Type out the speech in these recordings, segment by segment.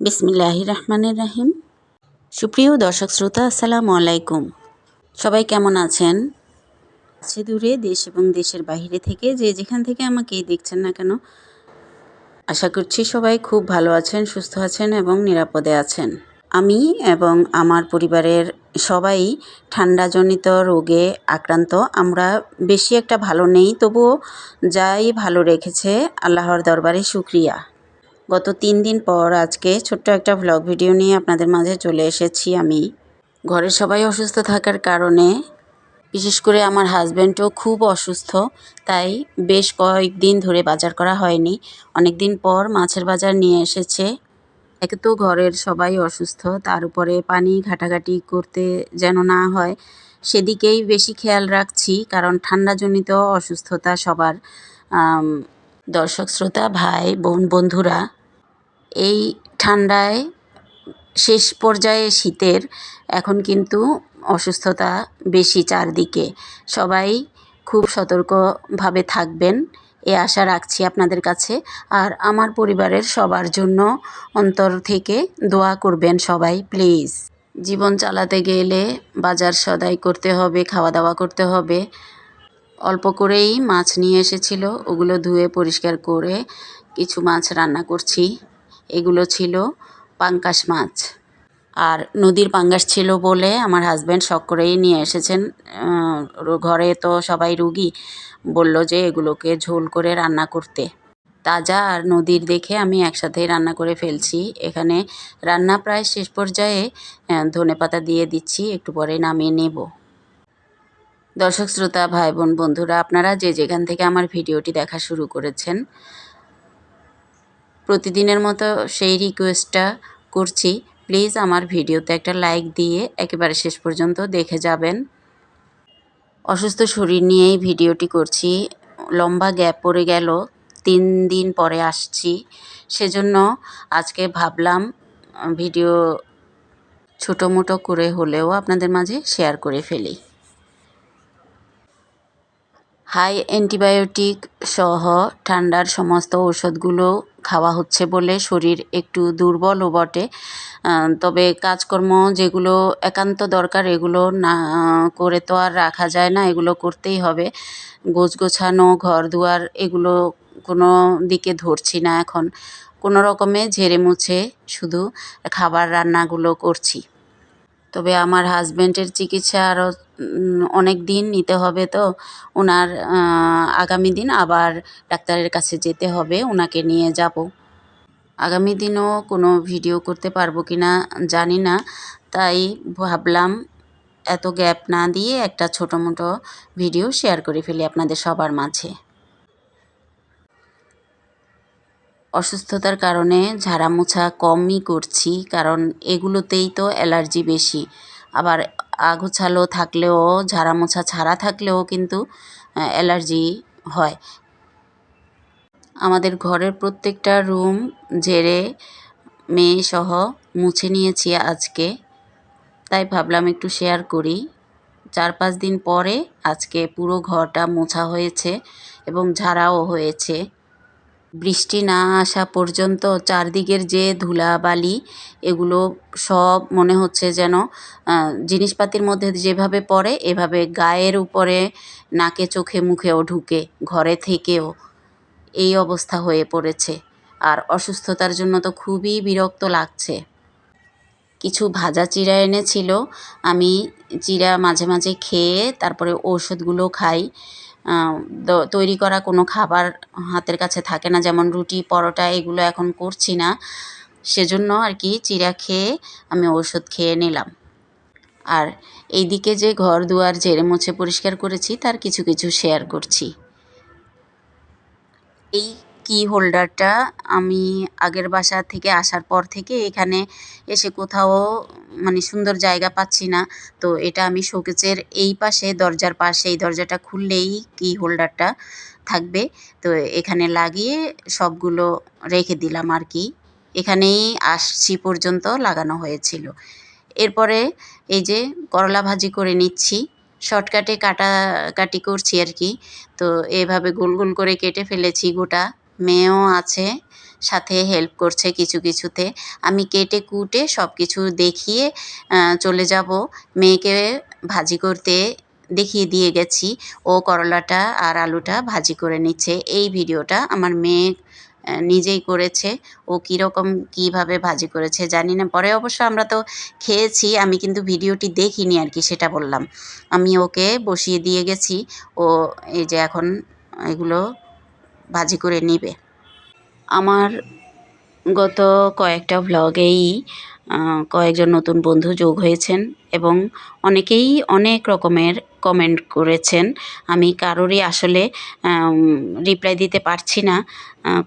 বিসমিল্লাহির রহমানির রহিম। সুপ্রিয় দর্শক শ্রোতা, আসসালামু আলাইকুম। সবাই কেমন আছেন? কাছে দূরে, দেশ এবং দেশের বাইরে থেকে যে যেখান থেকে আমাকে দেখছেন না কেন, আশা করছি সবাই খুব ভালো আছেন, সুস্থ আছেন এবং নিরাপদে আছেন। আমি এবং আমার পরিবারের সবাই ঠান্ডাজনিত রোগে আক্রান্ত। আমরা বেশি একটা ভালো নেই, তবুও যাই ভালো রেখেছে আল্লাহর দরবারে শুকরিয়া। গত 3 দিন পর আজকে ছোট্ট একটা ভ্লগ ভিডিও নিয়ে আপনাদের মাঝে চলে এসেছি আমি। ঘরের সবাই অসুস্থ থাকার কারণে, বিশেষ করে আমার হাজব্যান্ডও খুব অসুস্থ, তাই বেশ কয়েকদিন ধরে বাজার করা হয়নি। অনেক দিন পর মাছের বাজার নিয়ে এসেছে। একে তো ঘরের সবাই অসুস্থ, তার উপরে পানি ঘাটাঘাটি করতে যেন না হয় সেদিকেই বেশি খেয়াল রাখছি, কারণ ঠান্ডাজনিত অসুস্থতা সবার। দর্শক শ্রোতা, ভাই বোন বন্ধুরা, এই ঠান্ডায় শেষ পর্যায়ে শীতের এখন কিন্তু অসুস্থতা বেশি চারদিকে। সবাই খুব সতর্কভাবে থাকবেন এ আশা রাখছি আপনাদের কাছে। আর আমার পরিবারের সবার জন্য অন্তর থেকে দোয়া করবেন সবাই প্লিজ। জীবন চালাতে গেলে বাজার সদাই করতে হবে, খাওয়া দাওয়া করতে হবে। অল্প করেই মাছ নিয়ে এসেছিল, ওগুলো ধুয়ে পরিষ্কার করে কিছু মাছ রান্না করছি। এগুলো ছিল পাঙ্গাস মাছ, আর নদীর পাঙ্গাস ছিল বলে আমার হাজব্যান্ড শখ করেই নিয়ে এসেছেন। ঘরে তো সবাই রুগী, বলল যে এগুলোকে ঝোল করে রান্না করতে। তাজা আর নদীর দেখে আমি একসাথেই রান্না করে ফেলছি। এখানে রান্না প্রায় শেষ পর্যায়ে, ধনেপাতা দিয়ে দিচ্ছি, একটু পরে নামিয়ে নেব। দর্শক শ্রোতা, ভাই বোন বন্ধুরা, আপনারা যে যেখান থেকে আমার ভিডিওটি দেখা শুরু করেছেন, প্রতিদিনের মতো সেই রিকোয়েস্টটা করছি, প্লিজ আমার ভিডিওতে একটা লাইক দিয়ে একেবারে শেষ পর্যন্ত দেখে যাবেন। অসুস্থ শরীর নিয়েই ভিডিওটি করছি, লম্বা গ্যাপ পড়ে গেল, 3 দিন পরে আসছি, সেজন্য আজকে ভাবলাম ভিডিও ছোটো মোটো করে হলেও আপনাদের মাঝে শেয়ার করে ফেলি। হাই অ্যান্টিবায়োটিক সহ ঠান্ডার সমস্ত ওষুধগুলো খাওয়া হচ্ছে বলে শরীর একটু দুর্বলও বটে। তবে কাজকর্ম যেগুলো একান্ত দরকার এগুলো না করে তো আর রাখা যায় না, এগুলো করতেই হবে। গোছানো ঘর দুয়ার এগুলো কোনো দিকে ধরছি না এখন, কোনো রকমে ঝেড়ে মুছে শুধু খাবার রান্নাগুলো করছি। তবে আমার হাজব্যান্ডের চিকিৎসা আরও অনেক দিন নিতে হবে, তো ওনার আগামী দিন আবার ডাক্তারের কাছে যেতে হবে, ওনাকে নিয়ে যাব। আগামী দিনও কোনো ভিডিও করতে পারবো কি না জানি না, তাই ভাবলাম এত গ্যাপ না দিয়ে একটা ছোটো মোটো ভিডিও শেয়ার করে ফেলি আপনাদের সবার মাঝে। অসুস্থতার কারণে ঝাড়া মোছা কমই করছি, কারণ এগুলোতেই তো অ্যালার্জি বেশি। আবার আগোছালো থাকলেও, ঝাড়া মোছা ছাড়া থাকলেও কিন্তু অ্যালার্জি হয়। আমাদের ঘরের প্রত্যেকটা রুম ঝেড়ে মেয়েসহ মুছে নিয়েছি আজকে, তাই ভাবলাম একটু শেয়ার করি। 4-5 দিন পরে আজকে পুরো ঘরটা মোছা হয়েছে এবং ঝাড়াও হয়েছে। বৃষ্টি না আসা পর্যন্ত চারদিকের যে ধুলাবালি এগুলো সব মনে হচ্ছে যেন জিনিসপাতির মধ্যে যেভাবে পড়ে এভাবে গায়ের উপরে, নাকে চোখে মুখেও ঢুকে, ঘরে থেকেও এই অবস্থা হয়ে পড়েছে। আর অসুস্থতার জন্য তো খুবই বিরক্ত লাগছে। কিছু ভাজা চিড়া এনেছিল, আমি চিড়া মাঝে মাঝে খেয়ে তারপরে ওষুধগুলো খাই। তৈরি করা কোনো খাবার হাতের কাছে থাকে না, যেমন রুটি পরোটা এগুলো এখন করছি না, সেজন্য আর কি চিড়া খেয়ে আমি ওষুধ খেয়ে নিলাম। আর এইদিকে যে ঘর দুয়ার ঝেড়ে মুছে পরিষ্কার করেছি তার কিছু কিছু শেয়ার করছি। এই কি হোল্ডারটা আমি আগের বাসা থেকে আসার পর থেকে এখানে এসে কোথাও মানে সুন্দর জায়গা পাচ্ছি না, তো এটা আমি শোকেসের এই পাশে, দরজার পাশে, এই দরজাটা খুললেই কি হোল্ডারটা থাকবে, তো এখানে লাগিয়ে সবগুলো রেখে দিলাম আর কি। এখানেই আসছি পর্যন্ত লাগানো হয়েছিল। এরপরে এই যে করলা ভাজি করে নিচ্ছি, শর্টকাটে কাটাকাটি করছি আর কি। তো এভাবে গোল গোল করে কেটে ফেলেছি গোটা। মেয়েও আছে, সাথে হেল্প করছে কিছু কিছুতে। আমি কেটে কুটে সব কিছু দেখিয়ে চলে যাব। মেয়েকে ভাজি করতে দেখিয়ে দিয়ে গেছি। ও করলাটা আর আলুটা ভাজি করে নিচ্ছে। এই ভিডিওটা আমার মেয়ে নিজেই করেছে। ও কীরকম কীভাবে ভাজি করেছে জানি না। পরে অবশ্য আমরা তো খেয়েছি, আমি কিন্তু ভিডিওটি দেখিনি আর কি, সেটা বললাম। আমি ওকে বসিয়ে দিয়ে গেছি। ও এই যে এখন এগুলো ভাজি করে নিবে। আমার গত কয়েকটা ভ্লগেই কয়েকজন নতুন বন্ধু যোগ হয়েছেন এবং অনেকেই অনেক রকমের কমেন্ট করেছেন। আমি কারোরই আসলে রিপ্লাই দিতে পারছি না।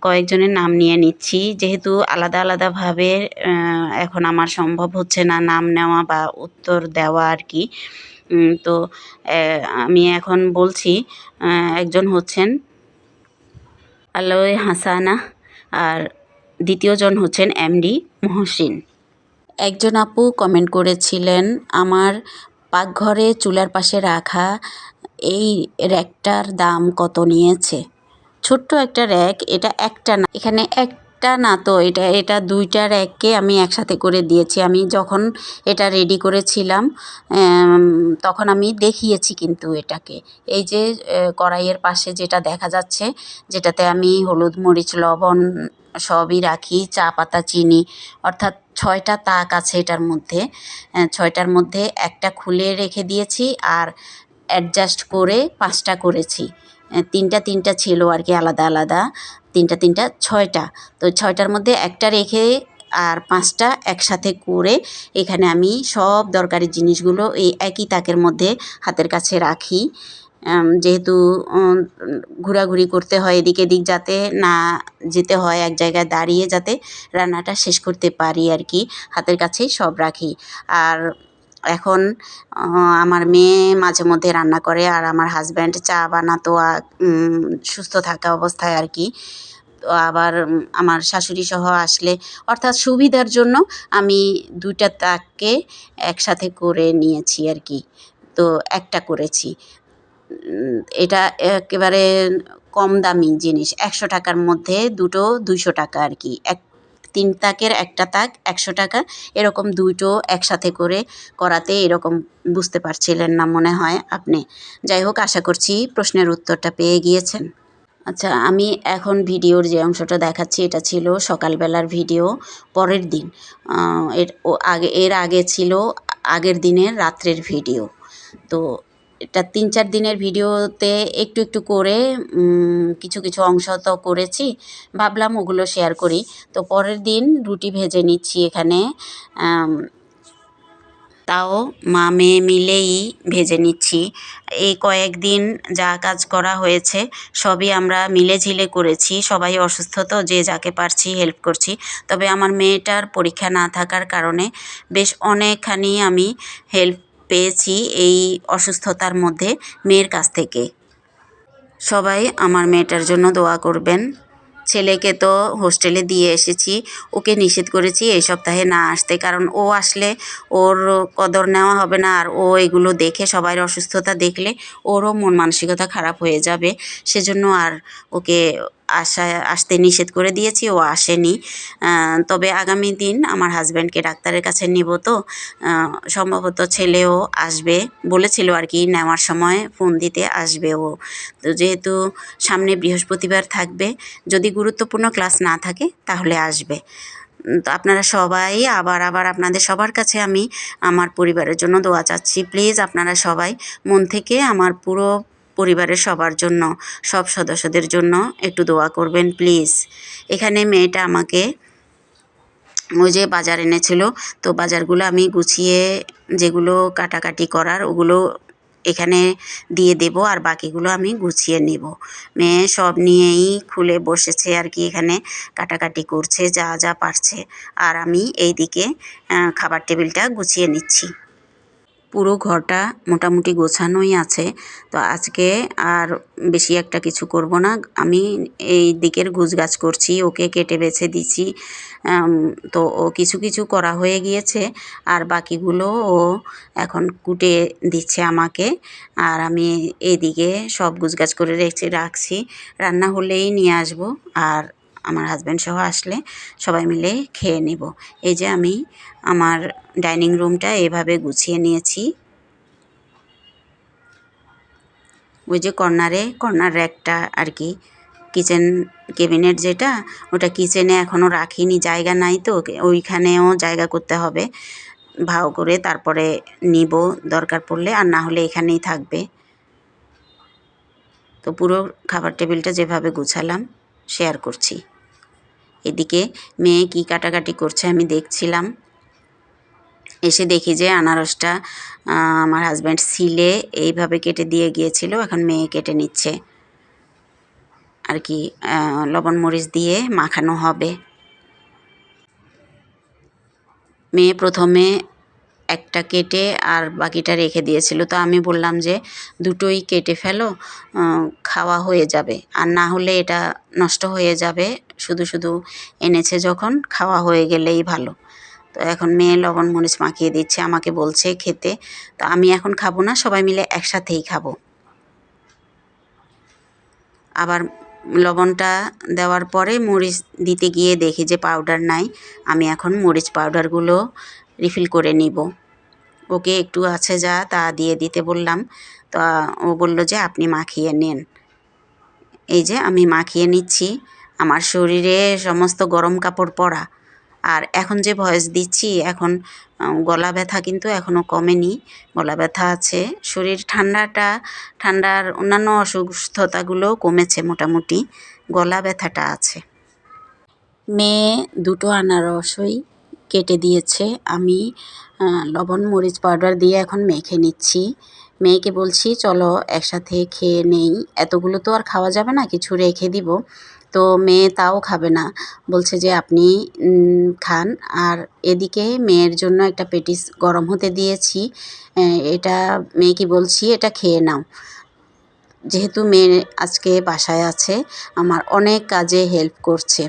কয়েকজনের নাম নিয়ে নিচ্ছি, যেহেতু আলাদা আলাদাভাবে এখন আমার সম্ভব হচ্ছে না নাম নেওয়া বা উত্তর দেওয়া আর কি। তো আমি এখন বলছি। একজন হচ্ছেন আলোয় হাসানা, আর দ্বিতীয়জন হচ্ছেন এমডি মহসিন। একজন আপু কমেন্ট করেছিলেন, আমার পাকঘরে চুলার পাশে রাখা এই র্যাকটার দাম কত নিয়েছে? ছোট্ট একটা র্যাক, এটা একটা না, এখানে একটা না তো, এটা দুইটা র্যাককে আমি একসাথে করে দিয়েছি। আমি যখন এটা রেডি করেছিলাম তখন আমি দেখিয়েছি কিন্তু এটাকে। এই যে কড়াইয়ের পাশে যেটা দেখা যাচ্ছে, যেটাতে আমি হলুদ মরিচ লবণ সবই রাখি, চা পাতা চিনি, অর্থাৎ 6টা তাক আছে এটার মধ্যে। 6টার মধ্যে একটা খুলে রেখে দিয়েছি আর অ্যাডজাস্ট করে 5টা করেছি। 3টা ছিল আর কি আলাদা আলাদা, 3টা 6টা। তো 6টার মধ্যে একটা রেখে আর 5টা একসাথে করে এখানে আমি সব দরকারি জিনিসগুলো এই একই তাকের মধ্যে হাতের কাছে রাখি। যেহেতু ঘোরাঘুরি করতে হয় এদিক এদিক, যাতে না যেতে হয়, এক জায়গায় দাঁড়িয়ে যাতে রান্নাটা শেষ করতে পারি আর কি, হাতের কাছেই সব রাখি। আর এখন আমার মেয়ে মাঝে মধ্যে রান্না করে আর আমার হাজব্যান্ড চা বানাতো সুস্থ থাকা অবস্থায় আর কি। তো আবার আমার শাশুড়ি সহ আসলে, অর্থাৎ সুবিধার জন্য আমি 2টা তাককে একসাথে করে নিয়েছি আর কি। তো একটা করেছি। এটা একেবারে কম দামি জিনিস, 100 টাকার মধ্যে দুটো 200 টাকা আর কি। 3 তাকের একটা তাক 100 টাকা, এরকম দুটো একসাথে করে করাতে এরকম বুঝতে পারছিলেন না মনে হয় আপনি। যাই হোক, আশা করছি প্রশ্নের উত্তরটা পেয়ে গিয়েছেন। আচ্ছা, আমি এখন ভিডিওর যে অংশটা দেখাচ্ছি এটা ছিল সকালবেলার ভিডিও, পরের দিন। এর আগে ছিল আগের দিনের রাত্রের ভিডিও। তো এটা 3-4 দিনের ভিডিওতে একটু একটু করে কিছু কিছু অংশ তো করেছি, ভাবলাম ওগুলো শেয়ার করি। তো পরের দিন রুটি ভেজে নিচ্ছি এখানে, তাও মা মেয়ে মিলেই ভেজে নিচ্ছি। এই কয়েকদিন যা কাজ করা হয়েছে সবই আমরা মিলেঝিলে করেছি। সবাই অসুস্থ, তো যে যাকে পারছি হেল্প করছি। তবে আমার মেয়েটার পরীক্ষা না থাকার কারণে বেশ অনেকখানি আমি হেল্প পেয়েছি এই অসুস্থতার মধ্যে মেয়ের কাছ থেকে। সবাই আমার মেয়েটার জন্য দোয়া করবেন। ছেলেকে তো হোস্টেলে দিয়ে এসেছি, ওকে নিষেধ করেছি এই সপ্তাহে না আসতে, কারণ ও আসলে ওর কদর নেওয়া হবে না, আর ও এগুলো দেখে সবার অসুস্থতা দেখলে ওরও মন মানসিকতা খারাপ হয়ে যাবে। সেজন্য আর ওকে আসতে নিষেধ করে দিয়েছি, ও আসেনি। তবে আগামী দিন আমার হাজব্যান্ডকে ডাক্তারের কাছে নিব, তো সম্ভবত ছেলেও আসবে বলেছিল আর কি, নেওয়ার সময় ফোন দিতে আসবে ও। তো যেহেতু সামনে বৃহস্পতিবার থাকবে, যদি গুরুত্বপূর্ণ ক্লাস না থাকে তাহলে আসবে। তো আপনারা সবাই আবার আপনাদের সবার কাছে আমি আমার পরিবারের জন্য দোয়া চাচ্ছি। প্লিজ আপনারা সবাই মন থেকে আমার পুরো পরিবারের সবার জন্য, সব সদস্যদের জন্য একটু দোয়া করবেন প্লিজ। এখানে মেয়েটা আমাকে ওই যে বাজার এনেছিল, তো বাজারগুলো আমি গুছিয়ে, যেগুলো কাটাকাটি করার ওগুলো এখানে দিয়ে দেব, আর বাকিগুলো আমি গুছিয়ে নেব। মেয়ে সব নিয়েই খুলে বসেছে আর কি, এখানে কাটাকাটি করছে যা যা পারছে, আর আমি এইদিকে খাবার টেবিলটা গুছিয়ে নিচ্ছি। পুরো ঘরটা মোটামুটি গোছানোই আছে। তো আজকে আর বেশি একটা কিছু করব না, আমি এই দিকের গুছগাছ করছি, ওকে কেটে বেছে দিচ্ছি। তো ও কিছু কিছু করা হয়ে গিয়েছে, আর বাকিগুলো ও এখন কুটে দিচ্ছে আমাকে, আর আমি এদিকে সব গুছগাছ করে রাখছি। রান্না হলেই নিয়ে আসব, আর আমার হাজব্যান্ড সহ আসলে সবাই মিলে খেয়ে নেব। এই যে আমি আমার ডাইনিং রুমটা এভাবে গুছিয়ে নিয়েছি। ওই যে কর্নার র্যাকটা আর কি, কিচেন ক্যাবিনেট যেটা, ওটা কিচেনে এখনও রাখিনি, জায়গা নাই তো, ওইখানেও জায়গা করতে হবে ভাও করে, তারপরে নিব দরকার পড়লে, আর না হলে এখানেই থাকবে। তো পুরো খাবার টেবিলটা যেভাবে গুছালাম শেয়ার করছি। এদিকে মেয়ে কি কাটাকাটি করছে আমি দেখছিলাম। এসে দেখি যে আনারসটা আমার হাজব্যান্ড ছিলে এইভাবে কেটে দিয়ে গিয়েছিল, এখন মেয়ে কেটে নিচ্ছে আর কি, লবণ মরিচ দিয়ে মাখানো হবে। মেয়ে প্রথমে একটা কেটে আর বাকিটা রেখে দিয়েছিল, তো আমি বললাম যে দুটোই কেটে ফেলো, খাওয়া হয়ে যাবে, আর না হলে এটা নষ্ট হয়ে যাবে, শুধু শুধু এনেছে যখন খাওয়া হয়ে গেলেই ভালো। তো এখন মেয়ে লবণ মরিচ মাখিয়ে দিচ্ছে, আমাকে বলছে খেতে, তো আমি এখন খাবো না, সবাই মিলে একসাথেই খাবো। আবার লবণটা দেওয়ার পরে মরিচ দিতে গিয়ে দেখি যে পাউডার নাই, আমি এখন মরিচ পাউডারগুলো রিফিল করে নিব। ওকে একটু আছে যা তা দিয়ে দিতে বললাম, তো ও বলল যে আপনি মাখিয়ে নেন। এই যে আমি মাখিয়ে নিচ্ছি। আমার শরীরে সমস্ত গরম কাপড় পরা, আর এখন যে ভয়েস দিচ্ছি এখন গলা ব্যথা কিন্তু এখনও কমেনি, গলা ব্যথা আছে। শরীর ঠান্ডার অন্যান্য অসুস্থতাগুলোও কমেছে মোটামুটি, গলা ব্যথাটা আছে। মেয়ে দুটো আনারসই কেটে দিয়েছে, আমি লবণ মরিচ পাউডার দিয়ে এখন মেখে নিচ্ছি। মেয়েকে বলছি চলো একসাথে খেয়ে নেই, এতগুলো তো আর খাওয়া যাবে না, কিছু রেখে দিব। তো মেয়ে তাও খাবে না, বলছে যে আপনি খান। আর এদিকে মেয়ের জন্য একটা পেটিস গরম হতে দিয়েছি, এটা মেয়েকে বলছি এটা খেয়ে নাও। যেহেতু মেয়ে আজকে বাসায় আছে, আমার অনেক কাজে হেল্প করছে,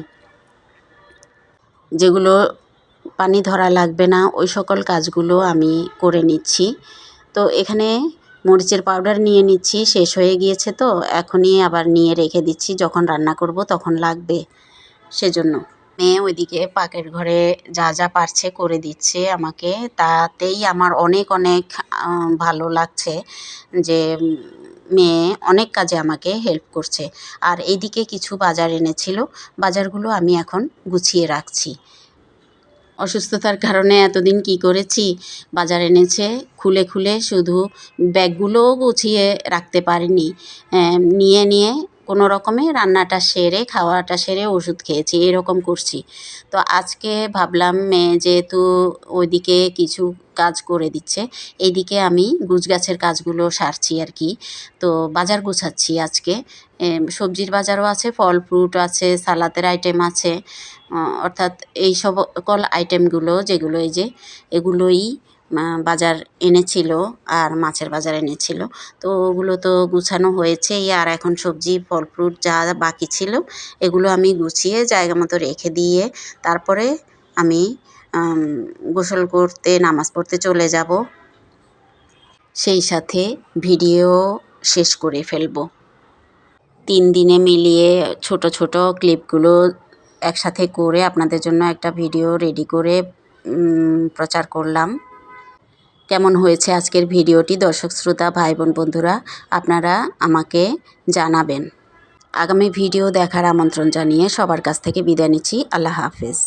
যেগুলো পানি ধরা লাগবে না ওই সকল কাজগুলো আমি করে নিচ্ছি। তো এখানে মরিচের পাউডার নিয়ে নিচ্ছি, শেষ হয়ে গিয়েছে তো এখনই আবার নিয়ে রেখে দিচ্ছি, যখন রান্না করব তখন লাগবে সেজন্য। মেয়ে ওইদিকে পাকের ঘরে যা যা পারছে করে দিচ্ছে আমাকে, তাতেই আমার অনেক অনেক ভালো লাগছে যে মেয়ে অনেক কাজে আমাকে হেল্প করছে। আর এইদিকে কিছু বাজার এনেছিল, বাজারগুলো আমি এখন গুছিয়ে রাখছি। অসুস্থতার কারণে এতদিন কি করেছি, বাজার এনেছে খুলে খুলে শুধু ব্যাগগুলোও গুছিয়ে রাখতে পারিনি, নিয়ে কোনো রকমে রান্নাটা সেরে খাওয়াটা সেরে ওষুধ খেয়েছি, এরকম করছি। তো আজকে ভাবলাম মেয়ে যেহেতু ওইদিকে কিছু কাজ করে দিচ্ছে, এইদিকে আমি গুছগাছের কাজগুলো সারছি আর কি। তো বাজার গুছাচ্ছি আজকে, সবজির বাজারও আছে, ফল ফ্রুট আছে, সালাতের আইটেম আছে, অর্থাৎ এই সকল আইটেমগুলো যেগুলো এই যে এগুলোই বাজার এনেছিল, আর মাছের বাজার এনেছিল। তো ওগুলো তো গুছানো হয়েছেই, আর এখন সবজি ফল ফ্রুট যা বাকি ছিল এগুলো আমি গুছিয়ে জায়গা মতো রেখে দিয়ে তারপরে আমি গোসল করতে নামাজ পড়তে চলে যাব, সেই সাথে ভিডিও শেষ করে ফেলব। 3 দিনে মিলিয়ে ছোট ছোট ক্লিপগুলো একসাথে করে আপনাদের জন্য একটা ভিডিও রেডি করে প্রচার করলাম। কেমন হয়েছে আজকের ভিডিওটি দর্শক শ্রোতা ভাই বোন বন্ধুরা, আপনারা আমাকে জানাবেন। আগামী ভিডিও দেখার আমন্ত্রণ জানিয়ে সবার কাছ থেকে বিদায় নিচ্ছি। আল্লাহ হাফেজ।